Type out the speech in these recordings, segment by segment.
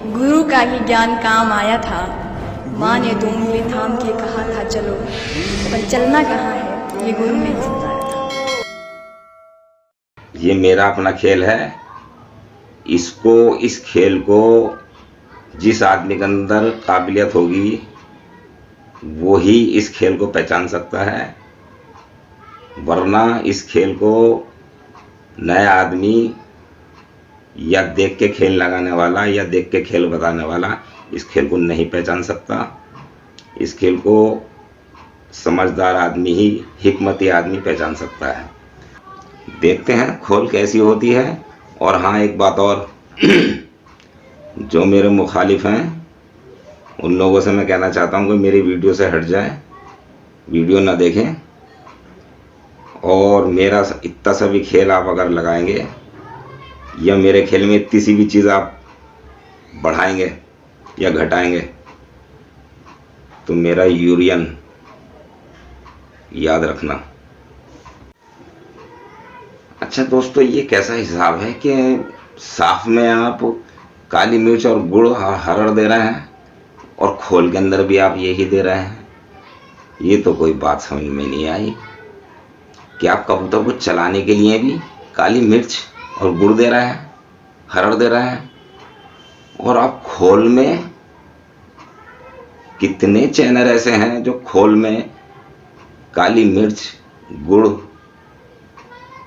गुरु का ही ज्ञान काम आया था। माँ ने 2 उंगली थाम के कहा था चलो, पर चलना कहाँ है ये गुरु ने समझाया था। ये मेरा अपना खेल है। इस खेल को जिस आदमी के अंदर काबिलियत होगी वो ही इस खेल को पहचान सकता है, वरना इस खेल को नया आदमी या देख के खेल लगाने वाला या देख के खेल बताने वाला इस खेल को नहीं पहचान सकता। इस खेल को समझदार आदमी ही, हिकमती आदमी पहचान सकता है। देखते हैं खोल कैसी होती है। और हाँ, एक बात और जो मेरे मुखालिफ हैं उन लोगों से मैं कहना चाहता हूँ कि मेरी वीडियो से हट जाएं, वीडियो ना देखें, और मेरा इतना सा भी खेल आप अगर लगाएंगे या मेरे खेल में इतनी सी भी चीज़ आप बढ़ाएंगे या घटाएंगे तो मेरा यूरियन याद रखना। अच्छा दोस्तों, ये कैसा हिसाब है कि साफ में आप काली मिर्च और गुड़ हरड़ दे रहे हैं और खोल के अंदर भी आप यही दे रहे हैं? ये तो कोई बात समझ में नहीं आई कि आप कबूतर को चलाने के लिए भी काली मिर्च और गुड़ दे रहे हैं, हरड़ दे रहे हैं, और आप खोल में कितने चैनल ऐसे हैं जो खोल में काली मिर्च, गुड़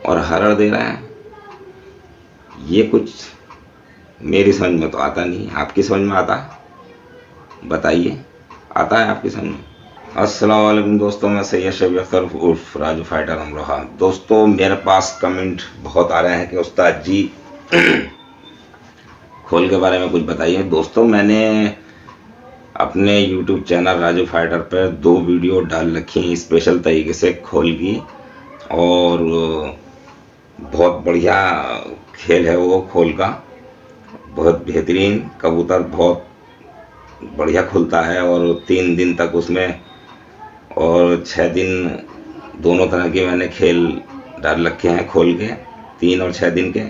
और हरड़ दे रहे हैं? ये कुछ मेरी समझ में तो आता नहीं। आपकी समझ में आता है? बताइए, आता है आपकी समझ में? अस्सलाम वालेकुम दोस्तों, मैं सैयद शबीर अख्तर उर्फ राजू फाइटर अमरोहा। दोस्तों, मेरे पास कमेंट बहुत आ रहे हैं कि उस्ताद जी खोल के बारे में कुछ बताइए। दोस्तों, मैंने अपने YouTube चैनल राजू फाइटर पर 2 वीडियो डाल रखी स्पेशल तरीके से खोल की, और बहुत बढ़िया खेल है वो खोल का, बहुत बेहतरीन। कबूतर बहुत बढ़िया खुलता है और 3 दिन तक उसमें, और 6 दिन, दोनों तरह के मैंने खेल डाल रखे हैं खोल के, 3 और 6 दिन के।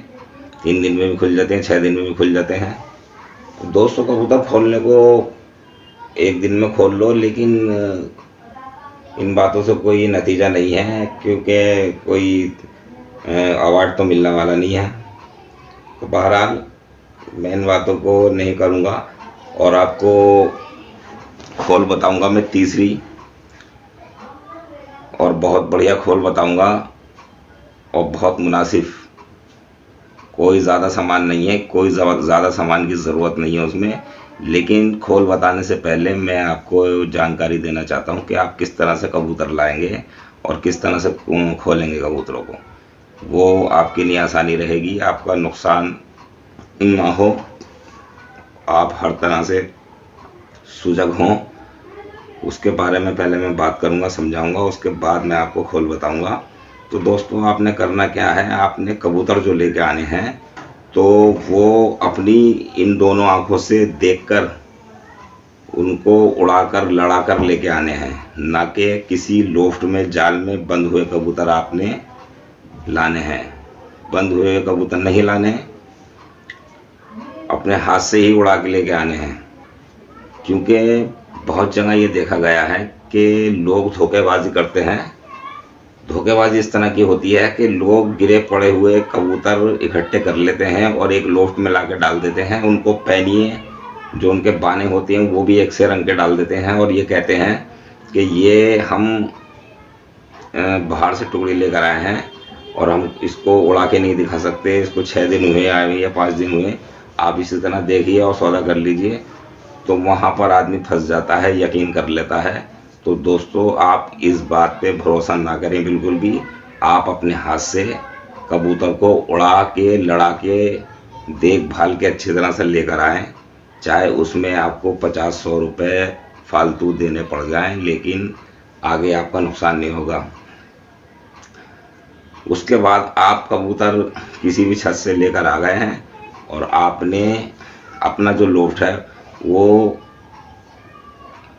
3 दिन में भी खुल जाते हैं, 6 दिन में भी खुल जाते हैं। दोस्तों, कबूतर खोलने को 1 दिन में खोल लो, लेकिन इन बातों से कोई नतीजा नहीं है, क्योंकि कोई अवार्ड तो मिलने वाला नहीं है। तो बहरहाल मैं इन बातों को नहीं करूँगा और आपको खोल बताऊँगा मैं तीसरी, और बहुत बढ़िया खोल बताऊँगा और बहुत मुनासिब। कोई ज़्यादा सामान नहीं है, कोई ज़्यादा सामान की ज़रूरत नहीं है उसमें। लेकिन खोल बताने से पहले मैं आपको जानकारी देना चाहता हूँ कि आप किस तरह से कबूतर लाएंगे और किस तरह से खोलेंगे कबूतरों को। वो आपके लिए आसानी रहेगी, आपका नुकसान ना हो, आप हर तरह से सुजग हों। उसके बारे में पहले मैं बात करूंगा, समझाऊंगा, उसके बाद मैं आपको खोल बताऊंगा। तो दोस्तों, आपने करना क्या है, आपने कबूतर जो लेके आने हैं तो वो अपनी इन दोनों आंखों से देखकर उनको उड़ाकर लड़ाकर लेके आने हैं, ना कि किसी लोफ्ट में जाल में बंद हुए कबूतर आपने लाने हैं। बंद हुए कबूतर नहीं लाने, अपने हाथ से ही उड़ा के लेके आने हैं। क्योंकि बहुत जगह ये देखा गया है कि लोग धोखेबाजी करते हैं। धोखेबाजी इस तरह की होती है कि लोग गिरे पड़े हुए कबूतर इकट्ठे कर लेते हैं और एक लोफ्ट में लाके डाल देते हैं। उनको पैनिए जो उनके बाने होते हैं वो भी एक से रंग के डाल देते हैं, और ये कहते हैं कि ये हम बाहर से टुकड़ी लेकर आए हैं और हम इसको उड़ा के नहीं दिखा सकते, इसको 6 दिन हुए आए हुए या 5 दिन हुए, आप इसी तरह देखिए और सौदा कर लीजिए। तो वहाँ पर आदमी फंस जाता है, यकीन कर लेता है। तो दोस्तों, आप इस बात पे भरोसा ना करें बिल्कुल भी। आप अपने हाथ से कबूतर को उड़ा के, लड़ा के, देखभाल के अच्छी तरह से लेकर आएँ, चाहे उसमें आपको 50-100 रुपये फालतू देने पड़ जाएं, लेकिन आगे आपका नुकसान नहीं होगा। उसके बाद आप कबूतर किसी भी छत से लेकर आ गए हैं और आपने अपना जो लोफ्ट है वो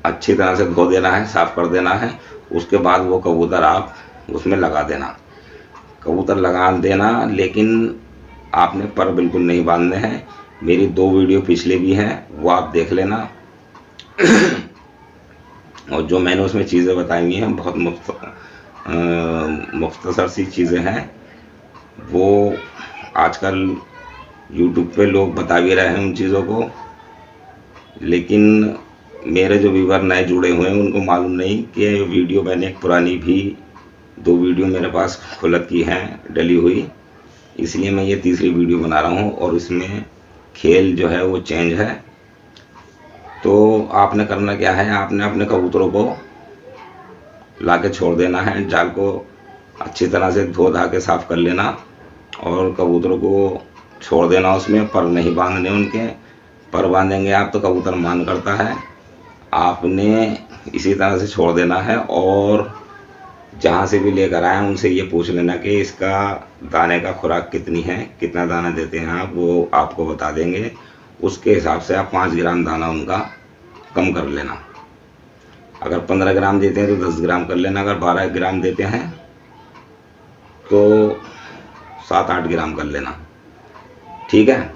अच्छी तरह से धो देना है, साफ कर देना है। उसके बाद वो कबूतर आप उसमें लगा देना, कबूतर लगा देना, लेकिन आपने पर बिल्कुल नहीं बांधने हैं। मेरी 2 वीडियो पिछले भी हैं, वो आप देख लेना। और जो मैंने उसमें चीज़ें बताई हुई हैं बहुत मुख्तसर सी चीज़ें हैं। वो आजकल यूट्यूब पे लोग बता भी रहे हैं उन चीज़ों को, लेकिन मेरे जो व्यूवर नए जुड़े हुए हैं उनको मालूम नहीं कि वीडियो मैंने एक पुरानी भी 2 वीडियो मेरे पास खुलत की हैं डली हुई, इसलिए मैं ये तीसरी वीडियो बना रहा हूँ और इसमें खेल जो है वो चेंज है। तो आपने करना क्या है, आपने अपने कबूतरों को ला के छोड़ देना है, जाल को अच्छी तरह से धो धा के साफ़ कर लेना और कबूतरों को छोड़ देना। उसमें पर नहीं बांधने उनके, पर बांधेंगे आप तो कबूतर मान करता है। आपने इसी तरह से छोड़ देना है और जहाँ से भी लेकर आए उनसे ये पूछ लेना कि इसका दाने का खुराक कितनी है, कितना दाना देते हैं आप, वो आपको बता देंगे। उसके हिसाब से आप 5 ग्राम दाना उनका कम कर लेना। अगर 15 ग्राम देते हैं तो 10 ग्राम कर लेना, अगर 12 ग्राम देते हैं तो 7-8 ग्राम कर लेना, ठीक है।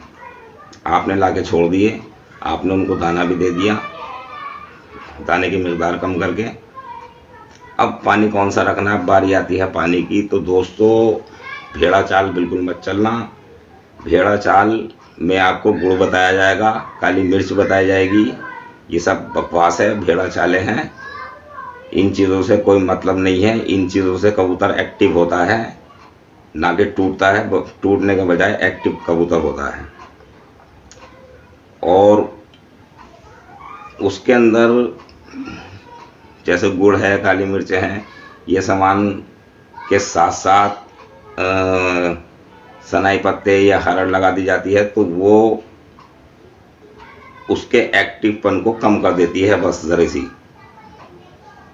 आपने ला के छोड़ दिए, आपने उनको दाना भी दे दिया, दाने की मिकदार कम करके। अब पानी कौन सा रखना है, बारी आती है पानी की। तो दोस्तों भेड़ा चाल बिल्कुल मत चलना। भेड़ा चाल में आपको गुड़ बताया जाएगा, काली मिर्च बताई जाएगी, ये सब बकवास है, भेड़ा चालें हैं। इन चीज़ों से कोई मतलब नहीं है। इन चीज़ों से कबूतर एक्टिव होता है, ना कि टूटता है। टूटने के बजाय एक्टिव कबूतर होता है। और उसके अंदर जैसे गुड़ है, काली मिर्च है, ये सामान के साथ साथ सनाई पत्ते या हरड़ लगा दी जाती है, तो वो उसके एक्टिवपन को कम कर देती है बस ज़रा सी।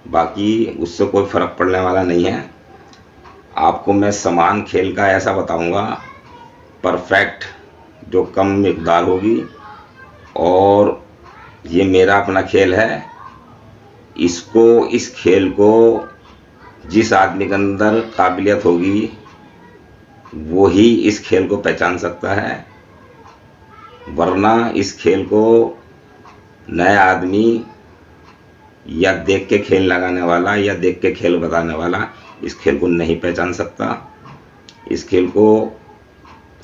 बाकी उससे कोई फ़र्क पड़ने वाला नहीं है। आपको मैं सामान खेल का ऐसा बताऊंगा परफेक्ट, जो कम मिकदार होगी। और ये मेरा अपना खेल है। इस खेल को जिस आदमी के अंदर काबिलियत होगी वो ही इस खेल को पहचान सकता है, वरना इस खेल को नया आदमी या देख के खेल लगाने वाला या देख के खेल बताने वाला इस खेल को नहीं पहचान सकता। इस खेल को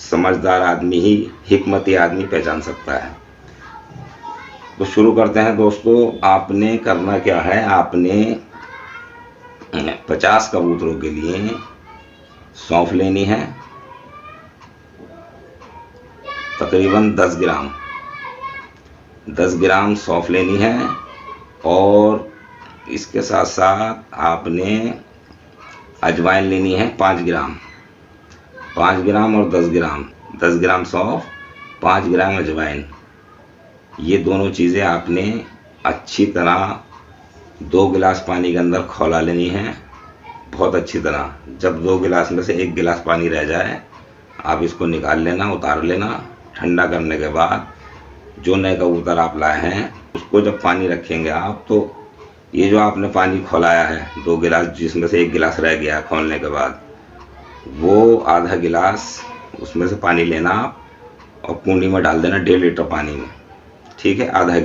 समझदार आदमी ही, हिकमती आदमी पहचान सकता है। तो शुरू करते हैं दोस्तों। आपने करना क्या है, आपने 50 कबूतरों के लिए सौंफ लेनी है, तकरीबन 10 ग्राम सौंफ लेनी है। और इसके साथ साथ आपने अजवाइन लेनी है 5 ग्राम। 5 ग्राम और 10 ग्राम सौंफ, 5 ग्राम अजवाइन, ये दोनों चीज़ें आपने अच्छी तरह 2 गिलास पानी के अंदर खौला लेनी है, बहुत अच्छी तरह। जब 2 गिलास में से 1 गिलास पानी रह जाए आप इसको निकाल लेना, उतार लेना। ठंडा करने के बाद जो नए कबूतर आप लाए हैं उसको जब पानी रखेंगे आप, तो ये जो आपने पानी खौलाया है 2 गिलास, जिसमें से 1 गिलास रह गया खोलने के बाद, वो आधा गिलास उसमें से पानी लेना आप और कुंडी में डाल देना 1.5 लीटर पानी में, ठीक है। आधा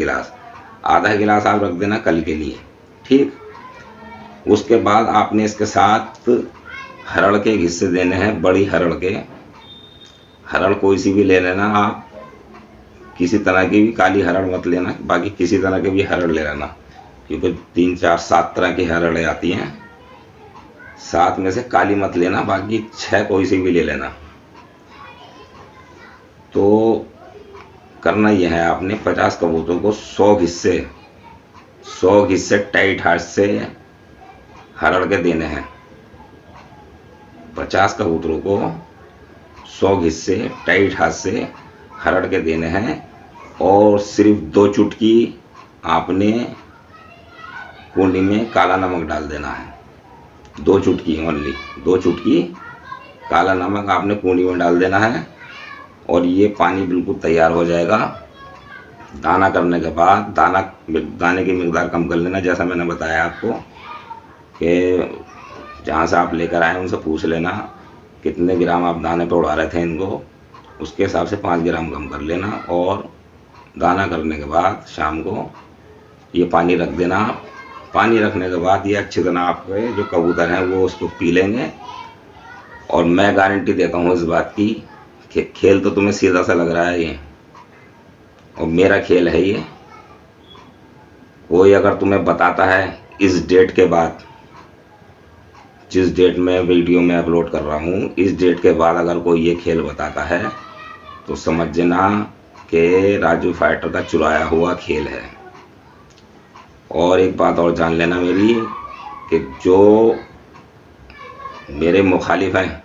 गिलास आप रख देना कल के लिए, ठीक। उसके बाद आपने इसके साथ हरड़ के हिस्से देने हैं, बड़ी हरड़ के। हरड़ कोई सी भी ले लेना आप, किसी तरह की भी, काली हरड़ मत लेना, बाकी किसी तरह के भी हरड़ ले लेना, क्योंकि 3, 4, 7 तरह की हरड़ें आती हैं। 7 में से काली मत लेना, बाकी 6 कोई सी भी ले लेना। तो करना यह है, आपने 50 कबूतरों को 100 हिस्से टाइट हाथ से हरड़ के देने हैं। 50 कबूतरों को 100 हिस्से टाइट हाथ से हरड़ के देने हैं। और सिर्फ 2 चुटकी आपने कुंडी में काला नमक डाल देना है। 2 चुटकी ओनली, 2 चुटकी काला नमक आपने कुंडी में डाल देना है। और ये पानी बिल्कुल तैयार हो जाएगा। दाना करने के बाद दाने की मिकदार कम कर लेना, जैसा मैंने बताया आपको कि जहाँ से आप लेकर आए उनसे पूछ लेना कितने ग्राम आप दाने पे उड़ा रहे थे इनको। उसके हिसाब से 5 ग्राम कम कर लेना। और दाना करने के बाद शाम को ये पानी रख देना। पानी रखने के बाद ये अच्छी तरह आपके जो कबूतर हैं वो उसको पी लेंगे। और मैं गारंटी देता हूँ इस बात की कि खेल तो तुम्हें सीधा सा लग रहा है ये, और मेरा खेल है ये। कोई अगर तुम्हें बताता है इस डेट के बाद, जिस डेट में वीडियो में अपलोड कर रहा हूँ, इस डेट के बाद अगर कोई ये खेल बताता है तो समझना कि राजू फाइटर का चुराया हुआ खेल है। और एक बात और जान लेना मेरी, कि जो मेरे मुखालिफ हैं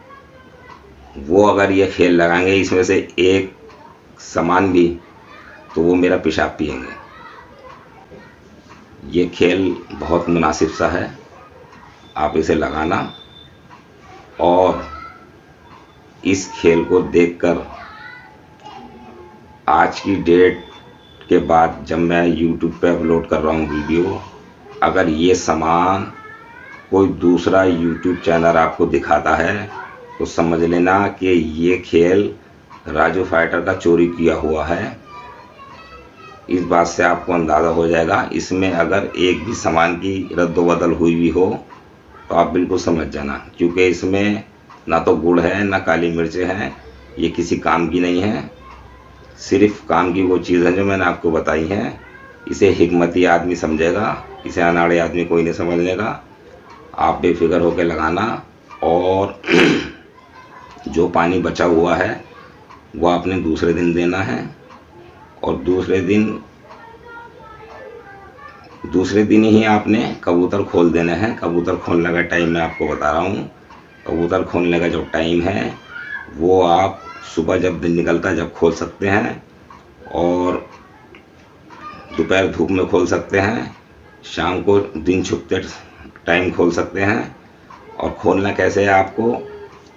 वो अगर ये खेल लगाएंगे इसमें से एक सामान भी, तो वो मेरा पेशाब पिएंगे। ये खेल बहुत मुनासिब सा है, आप इसे लगाना। और इस खेल को देखकर आज की डेट के बाद जब मैं YouTube पे अपलोड कर रहा हूँ वीडियो, अगर ये सामान कोई दूसरा YouTube चैनल आपको दिखाता है तो समझ लेना कि ये खेल राजू फाइटर का चोरी किया हुआ है। इस बात से आपको अंदाज़ा हो जाएगा। इसमें अगर एक भी सामान की रद्द-बदल हुई भी हो तो आप बिल्कुल समझ जाना, क्योंकि इसमें ना तो गुड़ है ना काली मिर्चें हैं। ये किसी काम की नहीं है, सिर्फ काम की वो चीज़ है जो मैंने आपको बताई हैं। इसे हिकमती आदमी समझेगा, इसे अनाड़े आदमी कोई नहीं समझ लेगा। आप बेफिक्र होकर लगाना। और जो पानी बचा हुआ है वो आपने दूसरे दिन देना है। और दूसरे दिन ही आपने कबूतर खोल देने हैं। कबूतर खोलने का टाइम मैं आपको बता रहा हूँ। कबूतर खोलने का जो टाइम है वो आप सुबह जब दिन निकलता है जब खोल सकते हैं, और दोपहर धूप में खोल सकते हैं, शाम को दिन छुपते टाइम खोल सकते हैं। और खोलना कैसे है आपको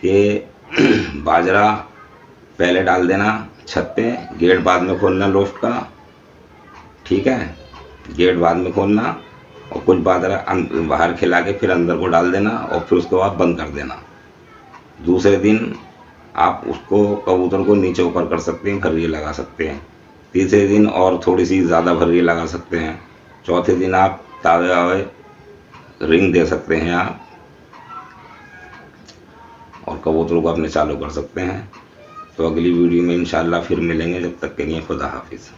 कि बाजरा पहले डाल देना छत पे, गेट बाद में खोलना लोफ्ट का, ठीक है। गेट बाद में खोलना और कुछ बाजरा बाहर खिला के फिर अंदर को डाल देना और फिर उसको आप बंद कर देना। दूसरे दिन आप उसको कबूतर को नीचे ऊपर कर सकते हैं, भर्री लगा सकते हैं। तीसरे दिन और थोड़ी सी ज़्यादा भर्री लगा सकते हैं। चौथे दिन आप तावे आवे रिंग दे सकते हैं आप, और कबूतरों को अपने चालू कर सकते हैं। तो अगली वीडियो में इंशाल्लाह फिर मिलेंगे। जब तक के लिए खुदा हाफिज़।